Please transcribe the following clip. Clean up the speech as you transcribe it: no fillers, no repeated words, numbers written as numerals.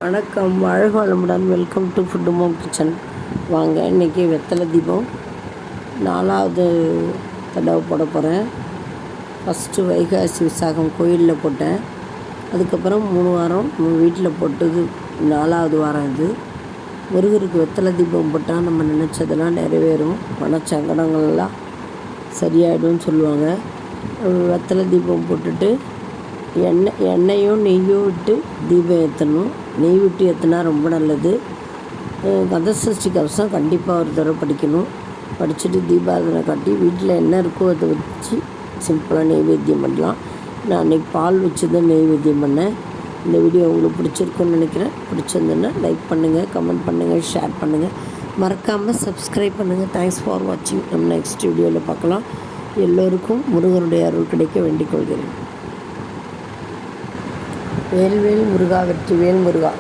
வணக்கம், வாழ்க வளமுடன். Welcome to food mom kitchen. வாங்க, இன்றைக்கி வெத்தலை தீபம் 4வது தடவை போட போகிறேன். ஃபஸ்ட்டு வைகாசி விசாகம் கோயிலில் போட்டேன். அதுக்கப்புறம் 3 வாரம் வீட்டில் போட்டது 4வது வாரம் இது. முருகருக்கு வெத்தலை தீபம் போட்டால் நம்ம நினச்சதெல்லாம் நிறைவேறும், மனச்சங்கடங்கள்லாம் சரியாயிடும்னு சொல்லுவாங்க. வெத்தலை தீபம் போட்டுட்டு எண்ணெயும் நெய்யும் விட்டு தீபம் ஏற்றணும். நெய் விட்டு ஏற்றினா ரொம்ப நல்லது. கந்தசஷ்டி கவசம் கண்டிப்பாக ஒரு தடவை படிக்கணும். படிச்சுட்டு தீபாராதனை காட்டி வீட்டில் என்ன இருக்கோ அதை வச்சு சிம்பிளாக நெய்வேத்தியம் பண்ணலாம். நான் அன்றைக்கி பால் வச்சு தான் நெய்வேத்தியம் பண்ணேன். இந்த வீடியோ உங்களுக்கு பிடிச்சிருக்குன்னு நினைக்கிறேன். பிடிச்சிருந்துன்னா லைக் பண்ணுங்கள், கமெண்ட் பண்ணுங்கள், ஷேர் பண்ணுங்கள், மறக்காமல் சப்ஸ்கிரைப் பண்ணுங்கள். தேங்க்ஸ் ஃபார் வாட்சிங். நம்ம நெக்ஸ்ட் வீடியோவில் பார்க்கலாம். எல்லோருக்கும் முருகனுடைய அருள் கிடைக்க வேண்டிக் கொள்கிறேன். வேல்வேல் முருகா, வெற்றிவேல் முருகா.